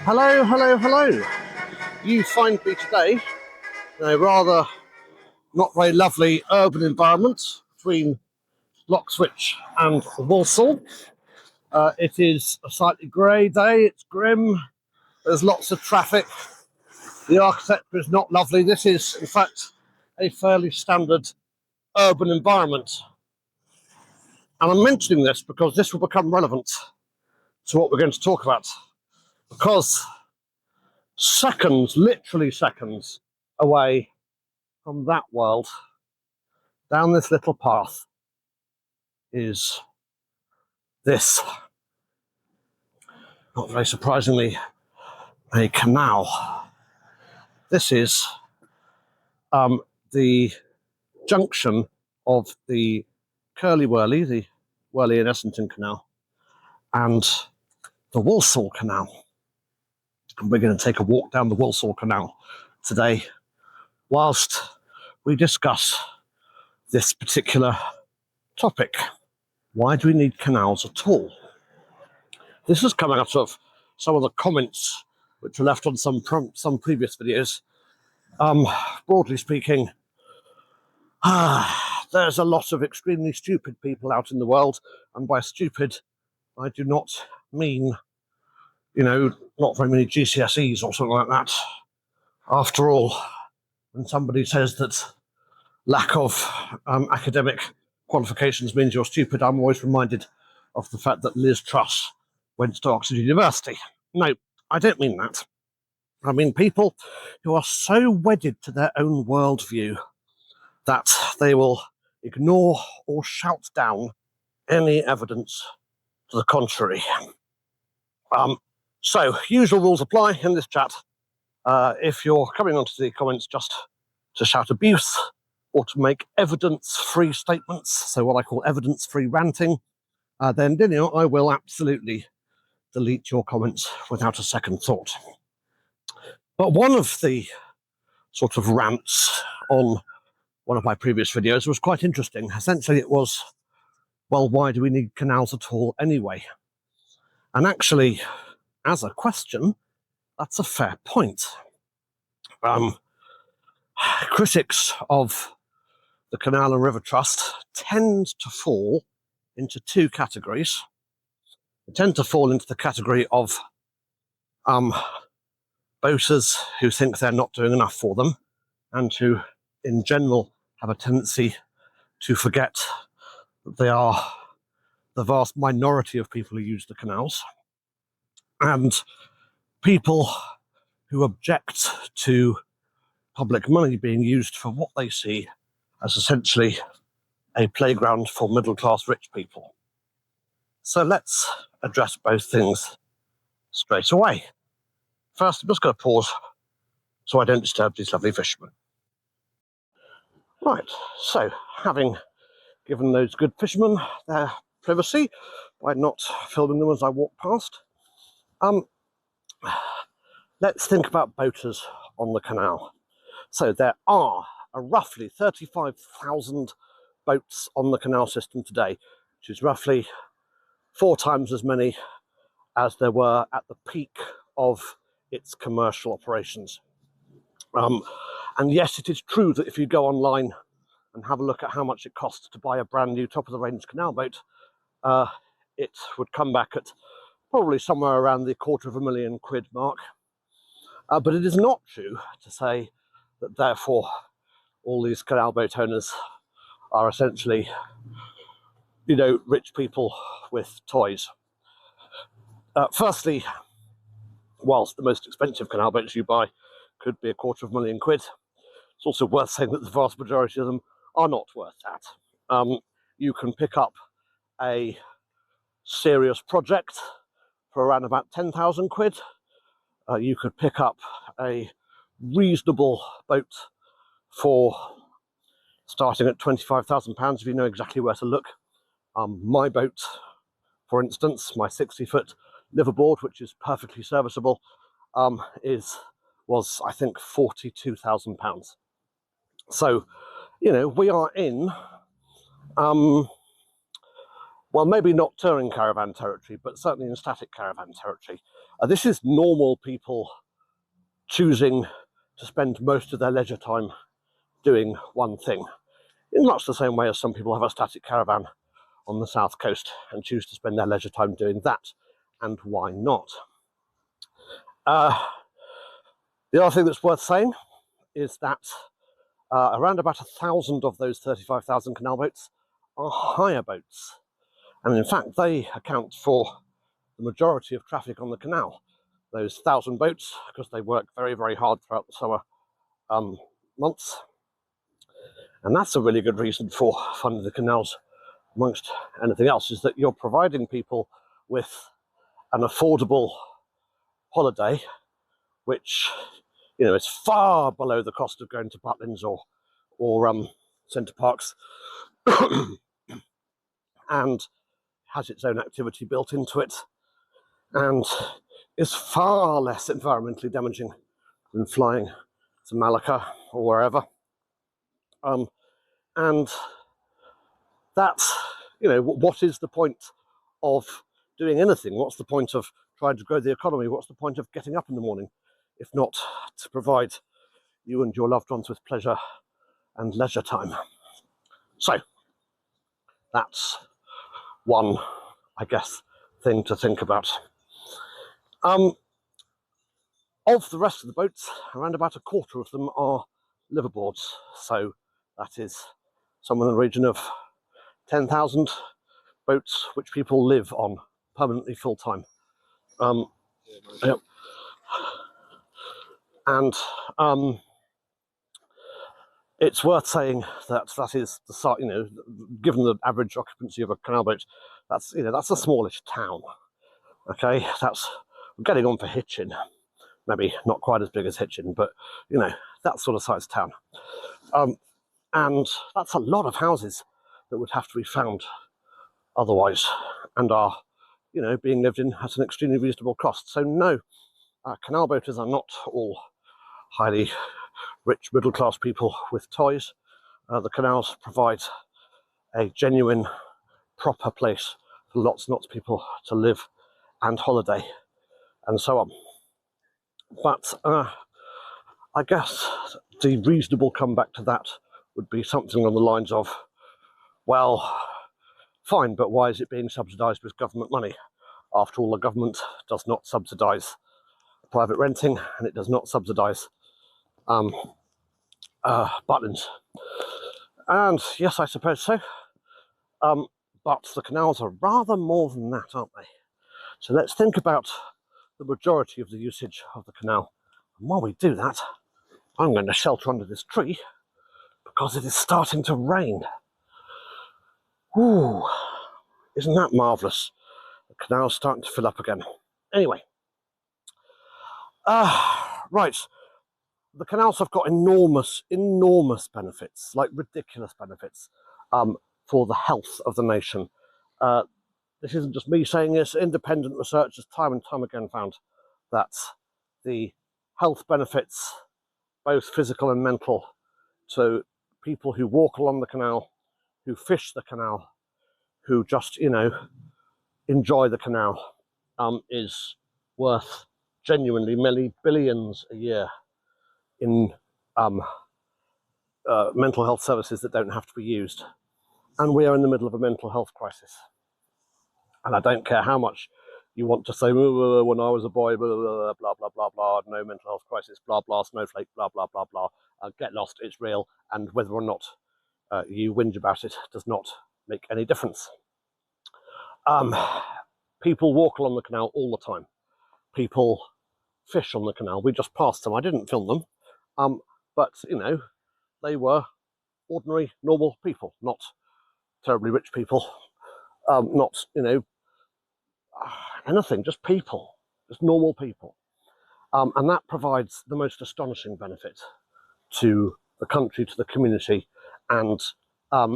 Hello, hello, hello. You find me today in a rather not very lovely urban environment between Lockswitch and Walsall. It is a slightly grey day, it's grim, there's lots of traffic, the architecture is not lovely. This is, in fact, a fairly standard urban environment. And I'm mentioning this because this will become relevant to what we're going to talk about. Because seconds, literally seconds away from that world, down this little path, is this, not very surprisingly, a canal. This is the junction of the Curly-Wurly, the Worley and Essington Canal, and the Walsall Canal. And we're going to take a walk down the Walsall Canal today whilst we discuss this particular topic. Why do we need canals at all? This is coming out of some of the comments which were left on some previous videos. Broadly speaking, there's a lot of extremely stupid people out in the world, and by stupid, I do not mean, not very many GCSEs or something like that. After all, when somebody says that lack of academic qualifications means you're stupid, I'm always reminded of the fact that Liz Truss went to Oxford University. No, I don't mean that. I mean people who are so wedded to their own worldview that they will ignore or shout down any evidence to the contrary. So, usual rules apply in this chat. If you're coming onto the comments just to shout abuse or to make evidence-free statements, so what I call evidence-free ranting, then I will absolutely delete your comments without a second thought. But one of the sort of rants on one of my previous videos was quite interesting. Essentially it was, well, why do we need canals at all anyway? And actually, as a question, that's a fair point. Critics of the Canal and River Trust tend to fall into two categories. They tend to fall into the category of boaters who think they're not doing enough for them and who, in general, have a tendency to forget that they are the vast minority of people who use the canals, and people who object to public money being used for what they see as essentially a playground for middle-class rich people. So let's address both things straight away. First, I'm just going to pause so I don't disturb these lovely fishermen. Right, so having given those good fishermen their privacy by not filming them as I walk past, let's think about boaters on the canal. So there are roughly 35,000 boats on the canal system today, which is roughly 4 times as many as there were at the peak of its commercial operations. And yes, it is true that if you go online and have a look at how much it costs to buy a brand new top-of-the-range canal boat, it would come back at probably somewhere around the £250,000 mark. But it is not true to say that therefore all these canal boat owners are essentially, rich people with toys. Firstly, whilst the most expensive canal boats you buy could be £250,000, it's also worth saying that the vast majority of them are not worth that. You can pick up a serious project for around about £10,000. You could pick up a reasonable boat for starting at £25,000 if you know exactly where to look. My boat, for instance, my 60-foot liverboard, which is perfectly serviceable, was I think £42,000. So, we are in, well, maybe not touring caravan territory, but certainly in static caravan territory. This is normal people choosing to spend most of their leisure time doing one thing, in much the same way as some people have a static caravan on the south coast and choose to spend their leisure time doing that, and why not? The other thing that's worth saying is that around about 1,000 of those 35,000 canal boats are hire boats, and in fact they account for the majority of traffic on the canal. Those 1,000 boats, because they work very, very hard throughout the summer months, and that's a really good reason for funding the canals, amongst anything else, is that you're providing people with an affordable holiday, which, you know, is far below the cost of going to Butlins or Centre Parks, and has its own activity built into it, and is far less environmentally damaging than flying to Malacca or wherever. And that's, you know, what is the point of doing anything? What's the point of trying to grow the economy? What's the point of getting up in the morning, if not to provide you and your loved ones with pleasure and leisure time? So that's one, I guess, thing to think about. Of the rest of the boats, around about a quarter of them are liverboards. So that is somewhere in the region of 10,000 boats which people live on permanently full time. Yep. And it's worth saying that that is the, you know, given the average occupancy of a canal boat, that's, you know, that's a smallish town. Okay, that's getting on for Hitchin. Maybe not quite as big as Hitchin, but, you know, that sort of size town. And that's a lot of houses that would have to be found otherwise, and are, you know, being lived in at an extremely reasonable cost. So no, canal boaters are not all highly rich middle-class people with toys. The canals provide a genuine, proper place for lots and lots of people to live and holiday and so on. But I guess the reasonable comeback to that would be something along the lines of, well, fine, but why is it being subsidised with government money? After all, the government does not subsidise private renting, and it does not subsidise Butlins. And yes, I suppose so. But the canals are rather more than that, aren't they? So let's think about the majority of the usage of the canal. And while we do that, I'm going to shelter under this tree because it is starting to rain. Ooh, isn't that marvellous? The canal's starting to fill up again. Anyway, right. The canals have got enormous, enormous benefits, like ridiculous benefits, for the health of the nation. This isn't just me saying this. Independent research has time and time again found that the health benefits, both physical and mental, to people who walk along the canal, who fish the canal, who just, you know, enjoy the canal, is worth genuinely many billions a year in mental health services that don't have to be used. And we are in the middle of a mental health crisis. And I don't care how much you want to say, when I was a boy, blah, blah, blah, blah, blah, no mental health crisis, blah, blah, snowflake, blah, blah, blah, blah. Get lost, it's real. And whether or not you whinge about it does not make any difference. People walk along the canal all the time. People fish on the canal. We just passed them. I didn't film them. But, you know, they were ordinary, normal people, not terribly rich people, not, you know, anything, just people, just normal people. And that provides the most astonishing benefit to the country, to the community. And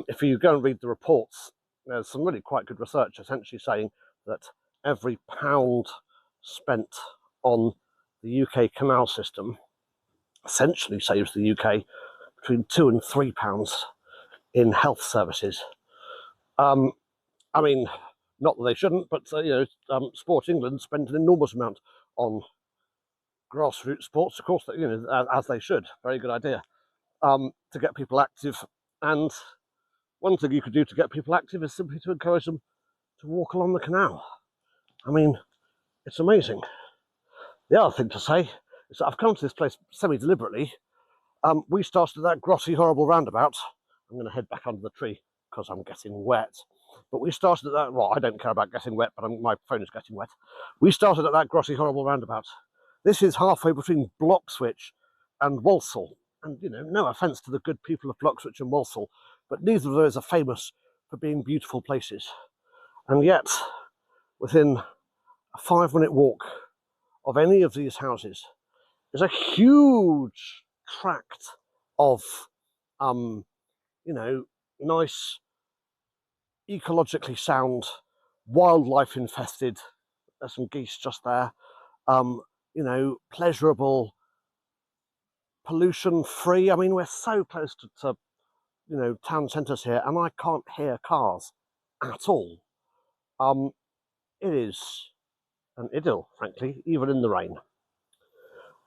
if you go and read the reports, there's some really quite good research essentially saying that every pound spent on the UK canal system essentially saves the UK between £2 and £3 in health services. I mean, not that they shouldn't, but you know, Sport England spend an enormous amount on grassroots sports, of course, you know, as they should. Very good idea. To get people active. And one thing you could do to get people active is simply to encourage them to walk along the canal. I mean, it's amazing. The other thing to say is that I've come to this place semi-deliberately. We started that grotty, horrible roundabout. I'm going to head back under the tree because I'm getting wet. But we started at that, well, I don't care about getting wet, but my phone is getting wet. We started at that grotty, horrible roundabout. This is halfway between Bloxwich and Walsall. And, you know, no offence to the good people of Bloxwich and Walsall, but neither of those are famous for being beautiful places. And yet, within a 5-minute walk of any of these houses is a huge tract of, you know, nice, ecologically sound, wildlife infested. There's some geese just there. You know, pleasurable, pollution free. I mean, we're so close to you know, town centres here, and I can't hear cars at all. It is an idyll, frankly, even in the rain.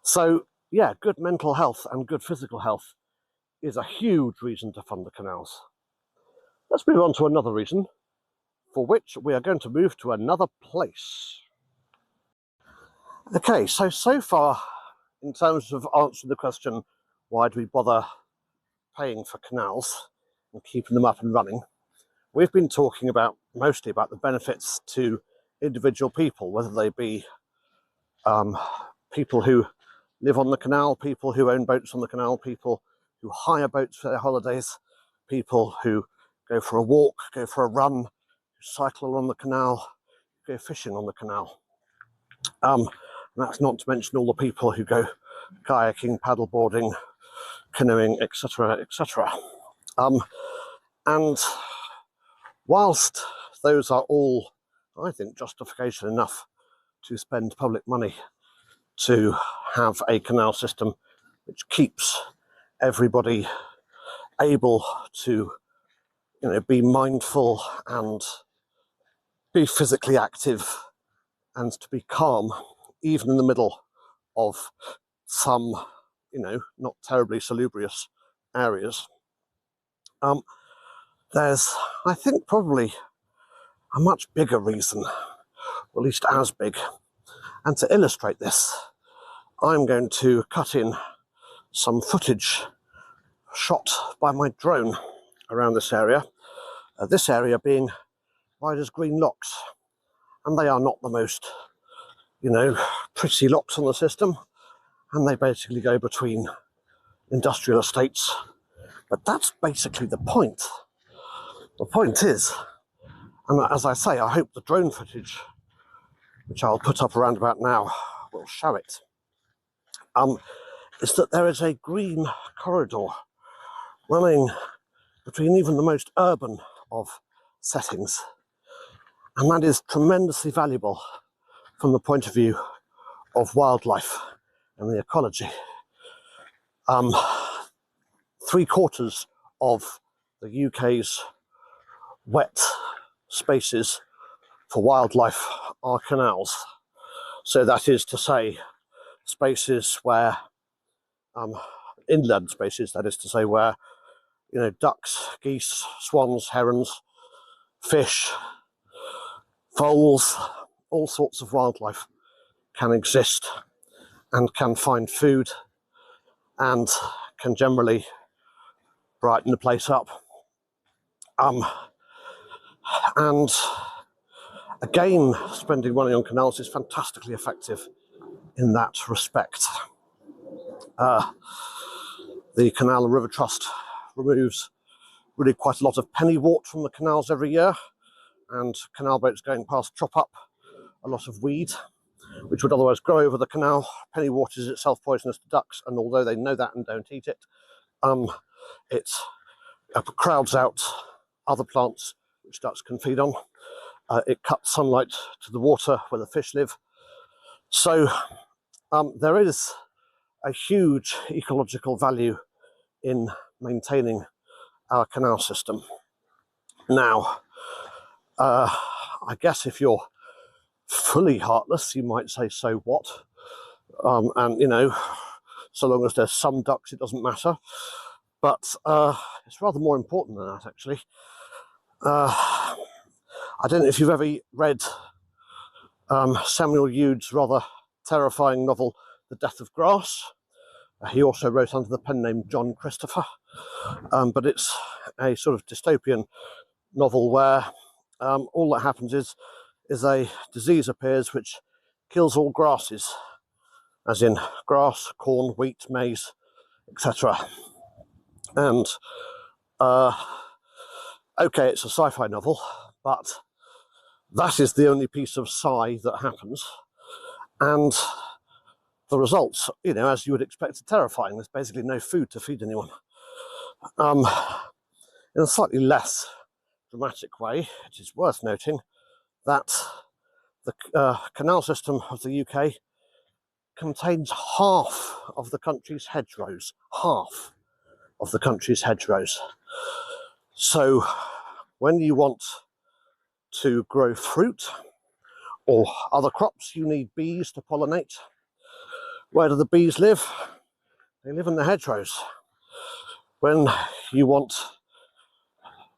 So, yeah, good mental health and good physical health is a huge reason to fund the canals. Let's move on to another reason, for which we are going to move to another place. Okay, so far, in terms of answering the question, why do we bother paying for canals and keeping them up and running, we've been talking mostly about the benefits to individual people, whether they be people who live on the canal, people who own boats on the canal, people who hire boats for their holidays, people who go for a walk, go for a run, cycle along the canal, go fishing on the canal. And that's not to mention all the people who go kayaking, paddleboarding, canoeing, etc., etc. And whilst those are all, I think, justification enough to spend public money to have a canal system which keeps everybody able to, you know, be mindful and be physically active and to be calm, even in the middle of some, you know, not terribly salubrious areas. There's, I think, probably a much bigger reason, or at least as big. And to illustrate this, I'm going to cut in some footage shot by my drone around this area being Ryder's Green Locks. And they are not the most, you know, pretty locks on the system, and they basically go between industrial estates. But that's basically the point. The point is, and as I say, I hope the drone footage, which I'll put up around about now, will show it, is that there is a green corridor running between even the most urban of settings. And that is tremendously valuable from the point of view of wildlife and the ecology. 3/4 of the UK's wet spaces for wildlife are canals. So that is to say, spaces where, inland spaces, that is to say, where, you know, ducks, geese, swans, herons, fish, foals, all sorts of wildlife can exist and can find food and can generally brighten the place up. And again, spending money on canals is fantastically effective in that respect. The Canal and River Trust removes really quite a lot of pennywort from the canals every year, and canal boats going past chop up a lot of weed which would otherwise grow over the canal. Pennywort is itself poisonous to ducks, and although they know that and don't eat it, it crowds out other plants which ducks can feed on. It cuts sunlight to the water where the fish live. So there is a huge ecological value in maintaining our canal system. Now, I guess if you're fully heartless. You might say, so what? And, you know, so long as there's some ducks, it doesn't matter. But it's rather more important than that, actually. I don't know if you've ever read Samuel Ude's rather terrifying novel, The Death of Grass. He also wrote under the pen name John Christopher. But it's a sort of dystopian novel where all that happens is a disease appears which kills all grasses, as in grass, corn, wheat, maize, etc. And okay, it's a sci-fi novel, but that is the only piece of sci that happens. And the results, you know, as you would expect, are terrifying. There's basically no food to feed anyone. In a slightly less dramatic way, it is worth noting that the canal system of the UK contains half of the country's hedgerows. Half of the country's hedgerows. So when you want to grow fruit or other crops, you need bees to pollinate. Where do the bees live? They live in the hedgerows. When you want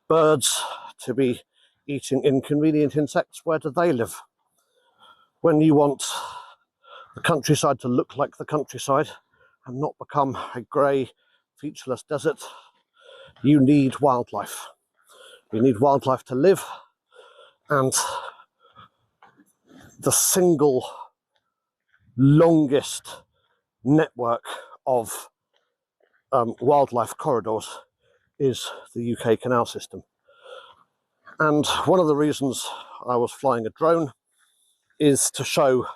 birds to be eating inconvenient insects, where do they live? When you want the countryside to look like the countryside and not become a grey, featureless desert, you need wildlife. You need wildlife to live, and the single longest network of wildlife corridors is the UK canal system. And one of the reasons I was flying a drone is to show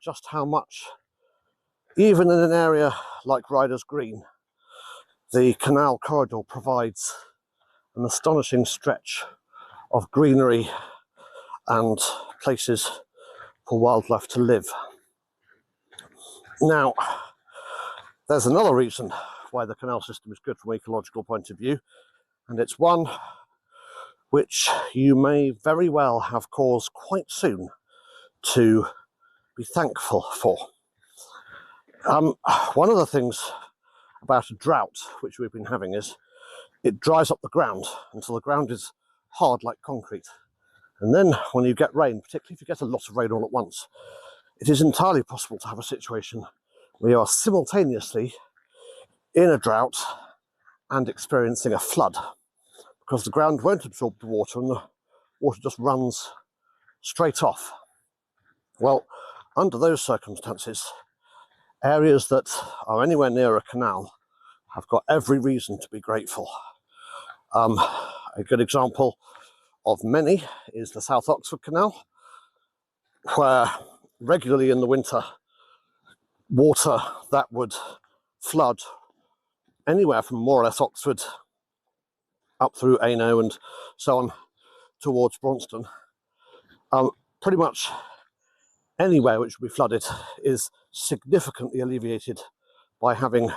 just how much, even in an area like Riders Green, the canal corridor provides an astonishing stretch of greenery and places for wildlife to live. Now, there's another reason why the canal system is good from an ecological point of view, and it's one which you may very well have cause quite soon to be thankful for. One of the things about a drought which we've been having is it dries up the ground until the ground is hard like concrete. And then when you get rain, particularly if you get a lot of rain all at once, it is entirely possible to have a situation where you are simultaneously in a drought and experiencing a flood, because the ground won't absorb the water and the water just runs straight off. Well, under those circumstances, areas that are anywhere near a canal have got every reason to be grateful. A good example of many is the South Oxford Canal, where regularly in the winter, water that would flood anywhere from more or less Oxford up through Hainault and so on towards Braunston, pretty much anywhere which will be flooded is significantly alleviated by having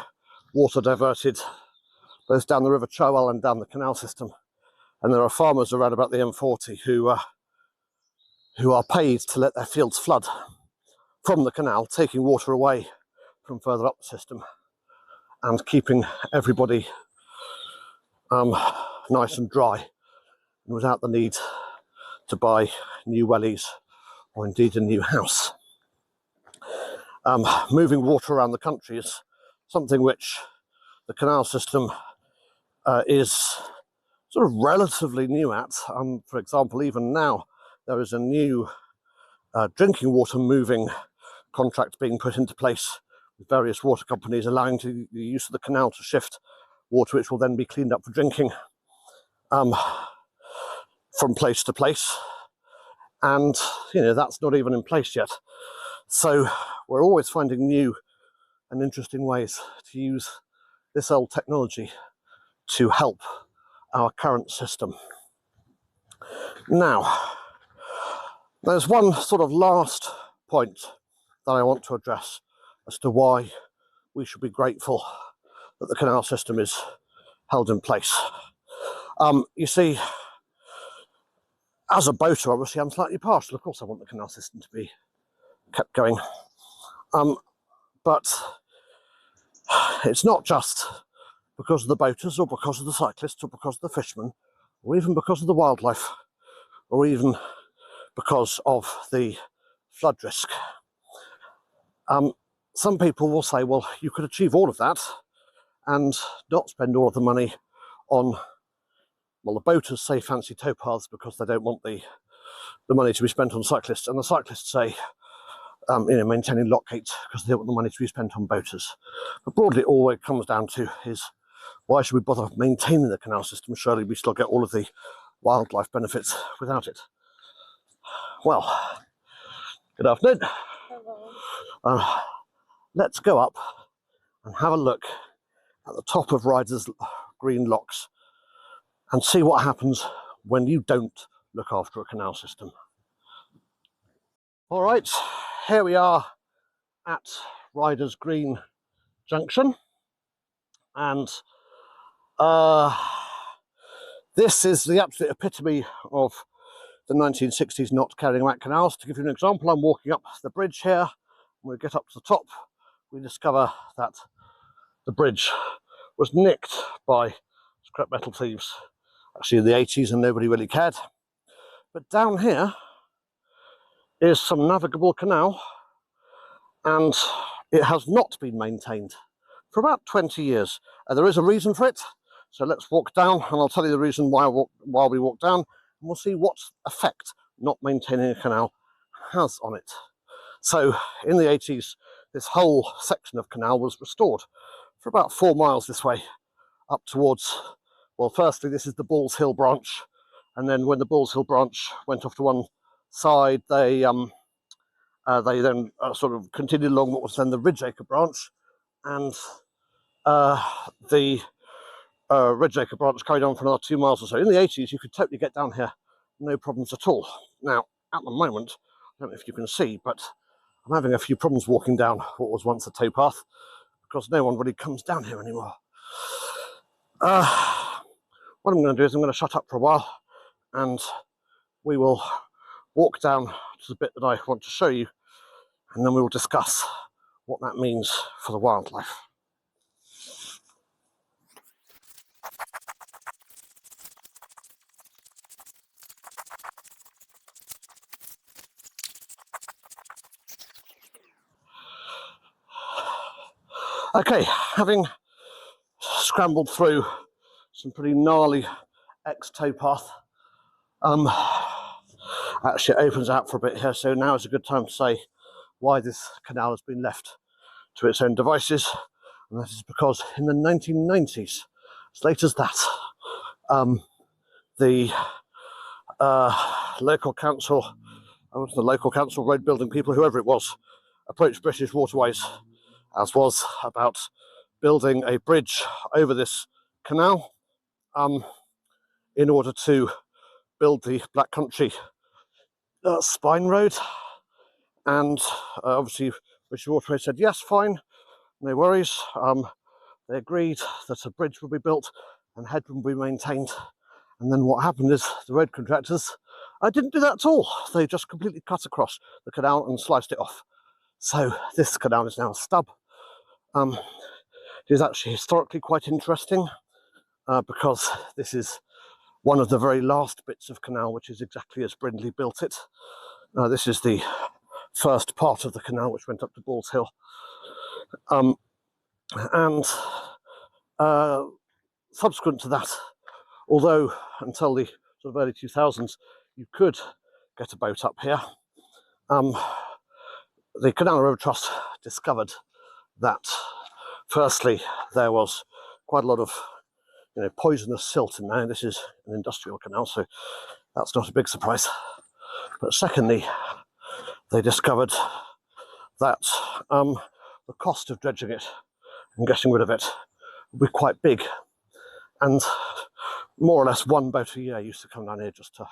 water diverted both down the River Cherwell and down the canal system. And there are farmers around about the M40 who are paid to let their fields flood from the canal, taking water away from further up the system and keeping everybody nice and dry and without the need to buy new wellies or indeed a new house. Moving water around the country is something which the canal system is sort of relatively new at. For example, even now there is a new drinking water moving contract being put into place with various water companies allowing the use of the canal to shift water which will then be cleaned up for drinking from place to place. And, you know, that's not even in place yet. So we're always finding new and interesting ways to use this old technology to help our current system. Now, there's one sort of last point that I want to address as to why we should be grateful that the canal system is held in place. You see, as a boater, obviously, I'm slightly partial. Of course, I want the canal system to be kept going. But it's not just because of the boaters or because of the cyclists or because of the fishermen or even because of the wildlife or even because of the flood risk. Some people will say, well, you could achieve all of that and not spend all of the money on, well, the boaters say fancy towpaths because they don't want the money to be spent on cyclists, and the cyclists say maintaining lock gates because they don't want the money to be spent on boaters. But broadly, all it comes down to is, why should we bother maintaining the canal system? Surely we still get all of the wildlife benefits without it. Well, good afternoon. Hello. Let's go up and have a look at the top of Ryder's Green locks and see what happens when you don't look after a canal system. All right, here we are at Ryder's Green Junction, and this is the absolute epitome of the 1960s not caring about canals. To give you an example, I'm walking up the bridge here. When we get up to the top, we discover that the bridge was nicked by scrap metal thieves, actually in the 80s, and nobody really cared. But down here is some navigable canal, and it has not been maintained for about 20 years. There is a reason for it, so let's walk down and I'll tell you the reason while we walk down, and we'll see what effect not maintaining a canal has on it. So in the 80s, this whole section of canal was restored for about 4 miles this way up towards, well, firstly this is the Balls Hill branch, and then when the Balls Hill branch went off to one side, they then sort of continued along what was then the Ridgeacre branch, and the Ridgeacre branch carried on for another 2 miles or so. In the 80s, you could totally get down here, no problems at all. Now, at the moment, I don't know if you can see, but I'm having a few problems walking down what was once a towpath because no one really comes down here anymore. What I'm going to do is I'm going to shut up for a while and we will walk down to the bit that I want to show you, and then we will discuss what that means for the wildlife. Okay, having scrambled through some pretty gnarly ex-towpath, actually it opens out for a bit here, so now is a good time to say why this canal has been left to its own devices, and that is because in the 1990s, as late as that, the local council, road building people, whoever it was, approached British Waterways, as was about building a bridge over this canal in order to build the Black Country spine road, and obviously British Waterways said yes, fine, no worries. They agreed that a bridge would be built and headroom would be maintained, and then what happened is the road contractors didn't do that at all. They just completely cut across the canal and sliced it off. So this canal is now a stub. It is actually historically quite interesting because this is one of the very last bits of canal which is exactly as Brindley built it. This is the first part of the canal which went up to Balls Hill. And subsequent to that, although until the sort of early 2000s you could get a boat up here, the Canal River Trust discovered that firstly there was quite a lot of poisonous silt in there. This is an industrial canal, so that's not a big surprise. But secondly, they discovered that the cost of dredging it and getting rid of it would be quite big, and more or less one boat a year used to come down here just to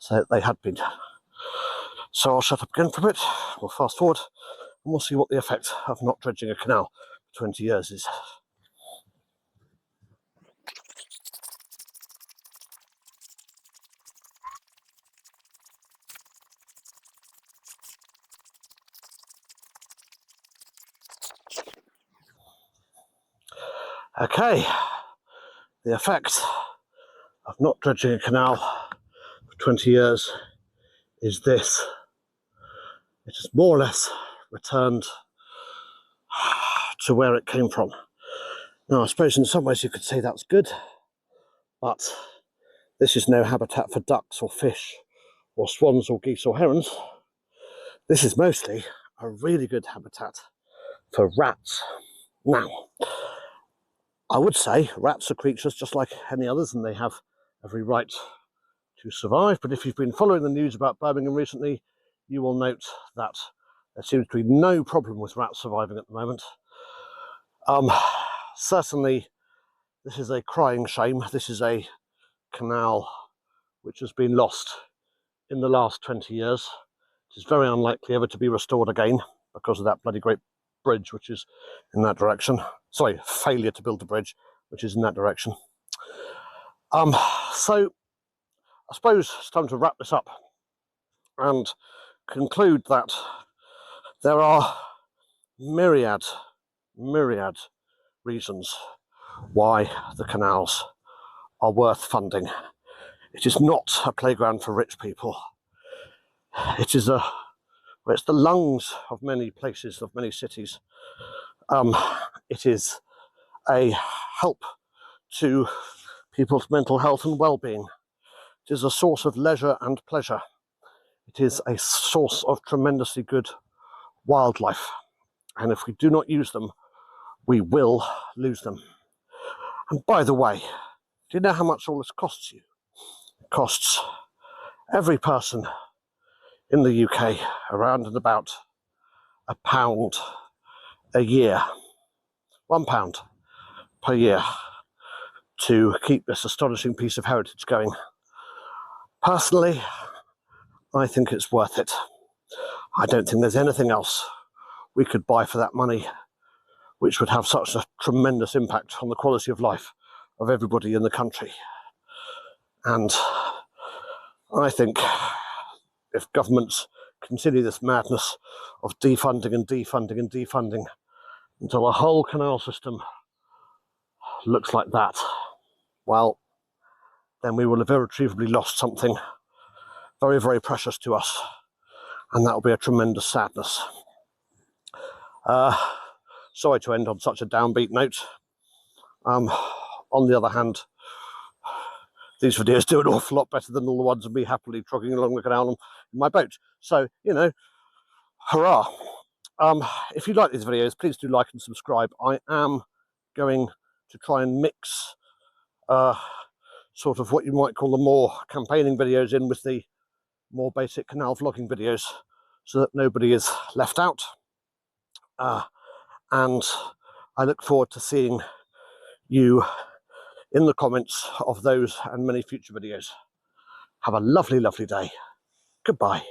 say that they had been. So I'll shut up again for a bit, we'll fast forward, and we'll see what the effect of not dredging a canal for 20 years is. Okay, the effect of not dredging a canal for 20 years is this. It has more or less returned to where it came from. Now, I suppose in some ways you could say that's good, but this is no habitat for ducks or fish or swans or geese or herons. This is mostly a really good habitat for rats. Now, I would say rats are creatures just like any others, and they have every right to survive. But if you've been following the news about Birmingham recently, you will note that there seems to be no problem with rats surviving at the moment. Certainly, this is a crying shame. This is a canal which has been lost in the last 20 years. It is very unlikely ever to be restored again because of that bloody great bridge which is in that direction. Sorry, failure to build the bridge which is in that direction. So I suppose it's time to wrap this up and conclude that there are myriad reasons why the canals are worth funding. It is not a playground for rich people. It's the lungs of many places, of many cities. It is a help to people's mental health and well-being. It is a source of leisure and pleasure. It is a source of tremendously good wildlife. And if we do not use them, we will lose them. And by the way, do you know how much all this costs you? It costs every person in the UK around and about £1 a year, £1 per year, to keep this astonishing piece of heritage going. Personally, I think it's worth it. I don't think there's anything else we could buy for that money which would have such a tremendous impact on the quality of life of everybody in the country. And I think if governments continue this madness of defunding and defunding and defunding until the whole canal system looks like that, well, then we will have irretrievably lost something very, very precious to us, and that will be a tremendous sadness. Sorry to end on such a downbeat note. On the other hand, these videos do an awful lot better than all the ones of me happily trogging along the canal in my boat. So, you know, hurrah. If you like these videos, please do like and subscribe. I am going to try and mix sort of what you might call the more campaigning videos in with the more basic canal vlogging videos so that nobody is left out. And I look forward to seeing you in the comments of those and many future videos. Have a lovely, lovely day. Goodbye.